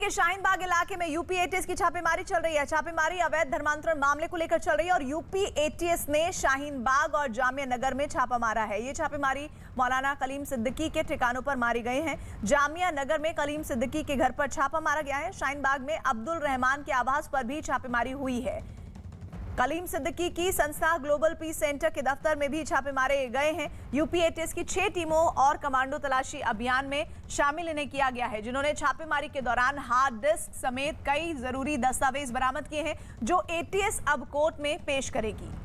के शाहीन बाग इलाके में यूपी एटीएस की छापेमारी चल रही है। छापेमारी अवैध धर्मांतरण मामले को लेकर चल रही है और यूपी एटीएस ने शाहीन बाग और जामिया नगर में छापा मारा है। ये छापेमारी मौलाना कलीम सिद्दीकी के ठिकानों पर मारी गई है। जामिया नगर में कलीम सिद्दीकी के घर पर छापा मारा गया है। शाहीन बाग में अब्दुल रहमान के आवास पर भी छापेमारी हुई है। कलीम सिद्दीकी की संस्था ग्लोबल पीस सेंटर के दफ्तर में भी छापे मारे गए हैं। यूपी एटीएस की 6 टीमों और कमांडो तलाशी अभियान में शामिल इन्हें किया गया है, जिन्होंने छापेमारी के दौरान हार्ड डिस्क समेत कई जरूरी दस्तावेज बरामद किए हैं, जो एटीएस अब कोर्ट में पेश करेगी।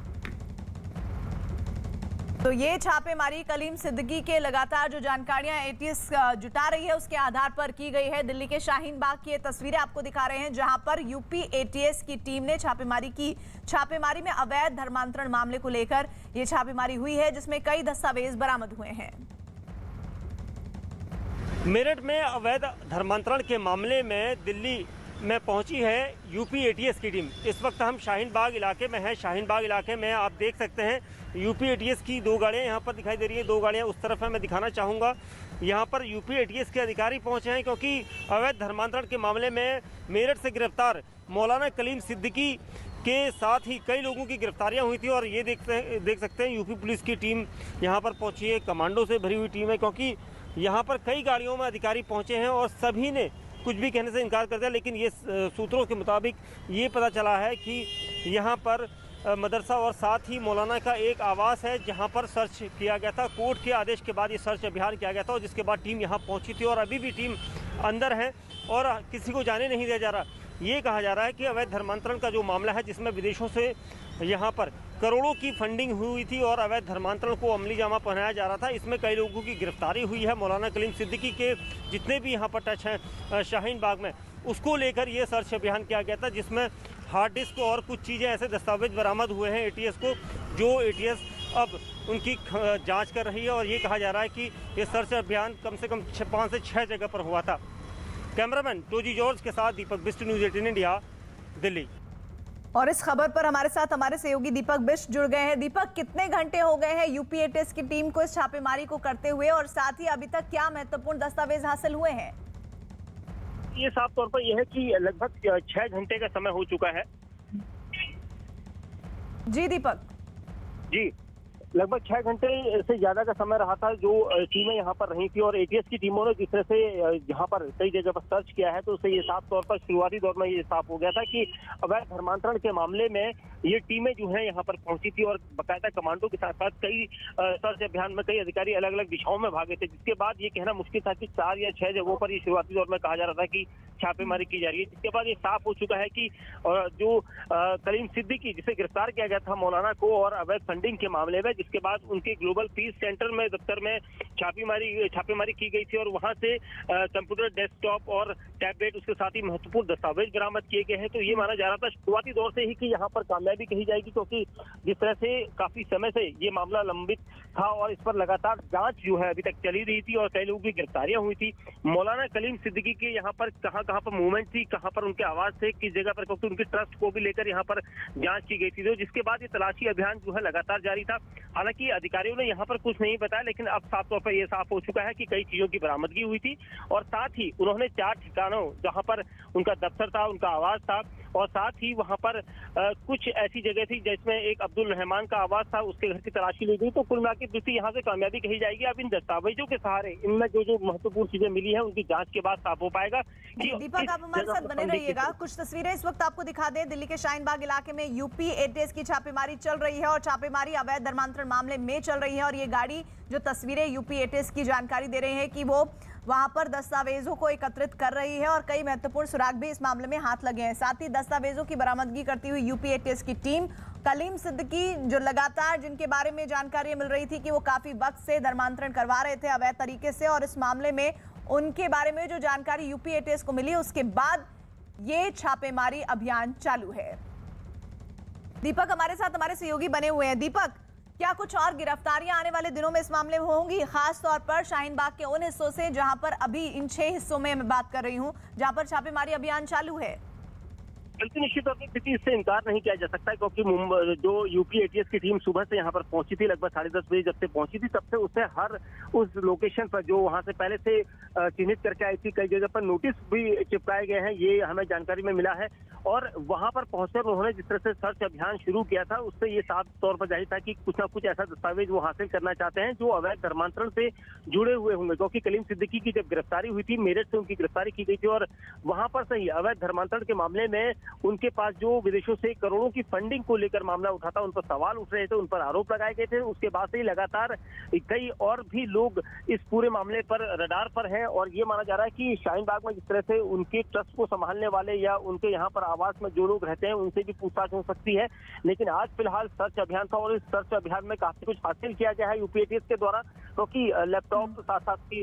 तो ये छापेमारी कलीम सिद्दीकी के लगातार जो जानकारियां एटीएस जुटा रही है उसके आधार पर की गई है। दिल्ली के शाहीन बाग की ये तस्वीरें आपको दिखा रहे हैं, जहां पर यूपी एटीएस की टीम ने छापेमारी की। छापेमारी में अवैध धर्मांतरण मामले को लेकर ये छापेमारी हुई है, जिसमें कई दस्तावेज बरामद हुए हैं। मेरठ में अवैध धर्मांतरण के मामले में दिल्ली में पहुंची है यूपी एटीएस की टीम। इस वक्त हम शाहीन बाग इलाके में हैं। शाहीन बाग इलाके में आप देख सकते हैं यूपी एटीएस की 2 गाड़ियां यहाँ पर दिखाई दे रही हैं। 2 गाड़ियां उस तरफ है, मैं दिखाना चाहूँगा। यहाँ पर यूपी एटीएस के अधिकारी पहुँचे हैं, क्योंकि अवैध धर्मांतरण के मामले में मेरठ से गिरफ्तार मौलाना कलीम सिद्दीकी के साथ ही कई लोगों की गिरफ्तारियाँ हुई थी। और ये देख सकते हैं यूपी पुलिस की टीम यहाँ पर पहुँची है। कमांडो से भरी हुई टीम है, क्योंकि यहाँ पर कई गाड़ियों में अधिकारी पहुँचे हैं और सभी ने कुछ भी कहने से इनकार कर दिया। लेकिन ये सूत्रों के मुताबिक ये पता चला है कि यहाँ पर मदरसा और साथ ही मौलाना का एक आवास है, जहाँ पर सर्च किया गया था। कोर्ट के आदेश के बाद ये सर्च अभियान किया गया था और जिसके बाद टीम यहाँ पहुँची थी और अभी भी टीम अंदर है और किसी को जाने नहीं दिया जा रहा। ये कहा जा रहा है कि अवैध धर्मांतरण का जो मामला है, जिसमें विदेशों से यहाँ पर करोड़ों की फंडिंग हुई थी और अवैध धर्मांतरण को अमली जामा पहनाया जा रहा था, इसमें कई लोगों की गिरफ्तारी हुई है। मौलाना कलीम सिद्दीकी के जितने भी यहाँ पर टच हैं शाहीन बाग में, उसको लेकर ये सर्च अभियान किया गया था, जिसमें हार्ड डिस्क और कुछ चीज़ें ऐसे दस्तावेज बरामद हुए हैं एटीएस को, जो एटीएस अब उनकी जांच कर रही है। और ये कहा जा रहा है कि ये सर्च अभियान कम से कम 5 से 6 जगह पर हुआ था। कैमरामैन टोजी जॉर्ज के साथ दीपक बिष्ट, न्यूज़ 18 इंडिया, दिल्ली। और इस खबर पर हमारे साथ हमारे सहयोगी दीपक बिष्ट जुड़ गए हैं। दीपक, कितने घंटे हो गए हैं यूपी एटीएस की टीम को इस छापेमारी को करते हुए, और साथ ही अभी तक क्या महत्वपूर्ण दस्तावेज हासिल हुए हैं? ये साफ तौर पर यह है कि लगभग 6 घंटे का समय हो चुका है। जी दीपक। जी, लगभग 6 घंटे से ज्यादा का समय रहा था जो टीमें यहाँ पर रही थी। और एटीएस की टीमों ने जिस तरह से यहाँ पर कई जगह पर सर्च किया है, तो उससे ये साफ तौर पर शुरुआती दौर में ये साफ हो गया था कि अवैध धर्मांतरण के मामले में ये टीमें जो है यहाँ पर पहुंची थी और बाकायदा कमांडो के साथ साथ कई सर्च अभियान में कई अधिकारी अलग अलग दिशाओं में भागे थे, जिसके बाद ये कहना मुश्किल था कि 4 या 6 जगहों पर ये शुरुआती दौर में कहा जा रहा था कि छापेमारी की जा रही है। जिसके बाद ये साफ हो चुका है कि जो कलीम सिद्दीकी, जिसे गिरफ्तार किया गया था मौलाना को और अवैध फंडिंग के मामले में, जिसके बाद उनके ग्लोबल पीस सेंटर में दफ्तर में छापेमारी की गई थी और वहां से कंप्यूटर, डेस्कटॉप और टैबलेट, उसके साथ ही महत्वपूर्ण दस्तावेज बरामद किए गए हैं। तो ये माना जा रहा था शुरुआती दौर से ही कि यहाँ पर कामयाबी कही जाएगी, क्योंकि जिस तरह से काफी समय से ये मामला लंबित था और इस पर लगातार जांच जो है अभी तक चली रही थी और कई लोगों की गिरफ्तारियां हुई थी। मौलाना कलीम सिद्दीकी के यहाँ पर कहाँ पर मूवमेंट थी, कहाँ पर उनके आवाज थे, किस जगह पर, क्योंकि उनकी ट्रस्ट को भी लेकर यहाँ पर जांच की गई थी, तो जिसके बाद ये तलाशी अभियान जो है लगातार जारी था। हालांकि अधिकारियों ने यहाँ पर कुछ नहीं बताया, लेकिन अब साफ तौर पर यह साफ हो चुका है कि कई चीजों की बरामदगी हुई थी और साथ ही उन्होंने 4 ठिकानों जहाँ पर उनका दफ्तर था, उनका आवास था और साथ ही वहां पर कुछ ऐसी जगह थी जिसमें एक अब्दुल रहमान का आवास था, उसके घर की तलाशी ली गई। तो कुल मिलाकर दूसरी यहाँ से कामयाबी कही जाएगी। अब इन दस्तावेजों के सहारे इनमें जो महत्वपूर्ण चीजें मिली है उनकी जांच के बाद साफ हो पाएगा। दीपक, आप हमारे साथ बने रहिएगा। कुछ तस्वीरें इस वक्त आपको दिखा दें। दिल्ली के शाहीन बाग इलाके में यूपी एटीएस की छापेमारी चल रही है और छापेमारी अवैध धर्मांतरण मामले में चल रही है। और ये गाड़ी, जो तस्वीरें यूपी एटीएस की जानकारी दे रही है कि वो वहां पर दस्तावेजों को एकत्रित कर रही है और कई महत्वपूर्ण सुराग भी इस मामले में हाथ लगे हैं। साथ ही दस्तावेजों की बरामदगी करती हुई यूपी एटीएस की टीम कलीम सिद्दीकी, जो लगातार जिनके बारे में जानकारी मिल रही थी कि वो काफी वक्त से धर्मांतरण करवा रहे थे अवैध तरीके से, और इस मामले में उनके बारे में जो जानकारी यूपी एटीएस को मिली, उसके बाद ये छापेमारी अभियान चालू है। दीपक हमारे साथ हमारे सहयोगी बने हुए हैं। दीपक, क्या कुछ और गिरफ्तारियां आने वाले दिनों में इस मामले में होंगी, खास तौर पर शाहीन बाग के उन हिस्सों से जहां पर अभी इन 6 हिस्सों में मैं बात कर रही हूं, जहां पर छापेमारी अभियान चालू है? बल्कि निश्चित तौर पर किसी इससे इनकार नहीं किया जा सकता है, क्योंकि मुंबई जो यूपी एटीएस की टीम सुबह से यहाँ पर पहुंची थी, लगभग 10:30 बजे जब से पहुंची थी, तब से उसे हर उस लोकेशन पर जो वहां से पहले से चिन्हित करके आई थी, कई जगह पर नोटिस भी चिपकाए गए हैं, ये हमें जानकारी में मिला है। और वहां पर पहुंचकर उन्होंने जिस तरह से सर्च अभियान शुरू किया था, उससे ये साफ तौर पर जाहिर था कि कुछ ना कुछ ऐसा दस्तावेज वो हासिल करना चाहते हैं जो अवैध धर्मांतरण से जुड़े हुए होंगे, क्योंकि कलीम सिद्दीकी की जब गिरफ्तारी हुई थी, मेरठ से उनकी गिरफ्तारी की गई थी और वहां पर से ही अवैध धर्मांतरण के मामले में उनके पास जो विदेशों से करोड़ों की फंडिंग को लेकर मामला उठा था, उन पर सवाल उठ रहे थे, उन पर आरोप लगाए गए थे। उसके बाद से ही लगातार कई और भी लोग इस पूरे मामले पर रडार पर हैं और ये माना जा रहा है कि शाहीन बाग में जिस तरह से उनके ट्रस्ट को संभालने वाले या उनके यहाँ पर आवास में जो लोग रहते हैं उनसे भी पूछताछ हो सकती है। लेकिन आज फिलहाल सर्च अभियान था और इस सर्च अभियान में काफी कुछ हासिल किया गया है यूपी एटीएस के द्वारा, क्योंकि लैपटॉप साथ साथ की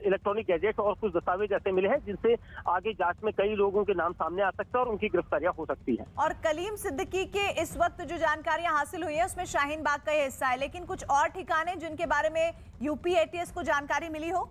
इलेक्ट्रॉनिक गैजेट और कुछ दस्तावेज ऐसे मिले हैं जिनसे आगे जांच में कई लोगों के नाम सामने आ सकते हैं और उनकी गिरफ्तारियां हो सकती है। और कलीम सिद्दीकी के इस वक्त जो जानकारियां हासिल हुई है उसमें शाहीन बाग का ही हिस्सा है, लेकिन कुछ और ठिकाने जिनके बारे में यूपी एटीएस को जानकारी मिली हो?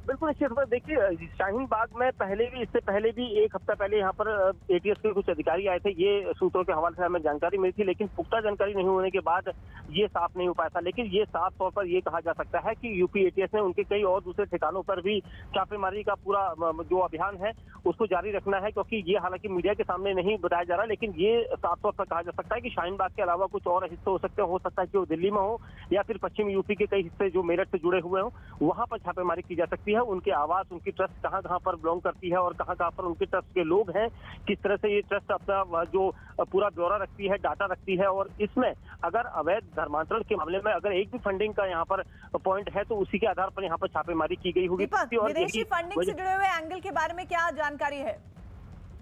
बिल्कुल निश्चित रूप से देखिए, शाहीन बाग में पहले भी, इससे पहले भी एक हफ्ता पहले यहाँ पर एटीएस के कुछ अधिकारी आए थे, ये सूत्रों के हवाले से हमें जानकारी मिली थी, लेकिन पुख्ता जानकारी नहीं होने के बाद ये साफ नहीं हो पाया था। लेकिन ये साफ तौर पर ये कहा जा सकता है कि यूपी एटीएस ने उनके कई और दूसरे ठिकानों पर भी छापेमारी का पूरा जो अभियान है उसको जारी रखना है, क्योंकि ये हालांकि मीडिया के सामने नहीं बताया जा रहा, लेकिन ये साफ तौर पर कहा जा सकता है कि शाहीन बाग के अलावा कुछ और हिस्से हो सकता है कि वो दिल्ली में हो या फिर पश्चिमी यूपी के कई हिस्से जो मेरठ से जुड़े हुए हो, वहां पर छापेमारी की जा सकती है। उनके आवास, उनकी ट्रस्ट कहां पर बिलोंग करती है और कहां पर उनके ट्रस्ट के लोग हैं, किस तरह से ये ट्रस्ट अपना जो पूरा ब्यौरा रखती है, डाटा रखती है, और इसमें अगर अवैध धर्मांतरण के मामले में अगर एक भी फंडिंग का यहाँ पर पॉइंट है तो उसी के आधार पर यहाँ पर छापेमारी की गई होगी। विदेशी फंडिंग से जुड़े हुए एंगल के बारे में क्या जानकारी है?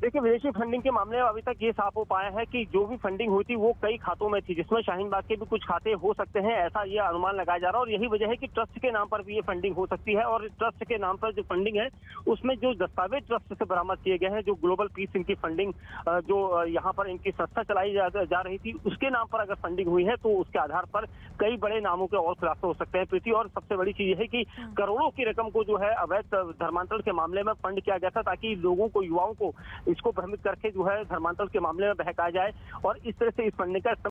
देखिए, विदेशी फंडिंग के मामले में अभी तक ये साफ हो पाया है कि जो भी फंडिंग हुई थी वो कई खातों में थी, जिसमें शाहीन बाग के भी कुछ खाते हो सकते हैं, ऐसा ये अनुमान लगाया जा रहा है। और यही वजह है कि ट्रस्ट के नाम पर भी ये फंडिंग हो सकती है और ट्रस्ट के नाम पर जो फंडिंग है उसमें जो दस्तावेज ट्रस्ट से बरामद किए गए हैं, जो ग्लोबल पीस इनकी फंडिंग जो यहाँ पर इनकी संस्था चलाई जा रही थी, उसके नाम पर अगर फंडिंग हुई है तो उसके आधार पर कई बड़े नामों के और खुलासे हो सकते हैं प्रीति। और सबसे बड़ी चीज है कि करोड़ों की रकम को जो है अवैध धर्मांतरण के मामले में फंड किया गया था, ताकि लोगों को, युवाओं को इसको भ्रमित करके जो है धर्मांतरण के मामले में बहकाया जाए और इस तरह से इस फंडिंग का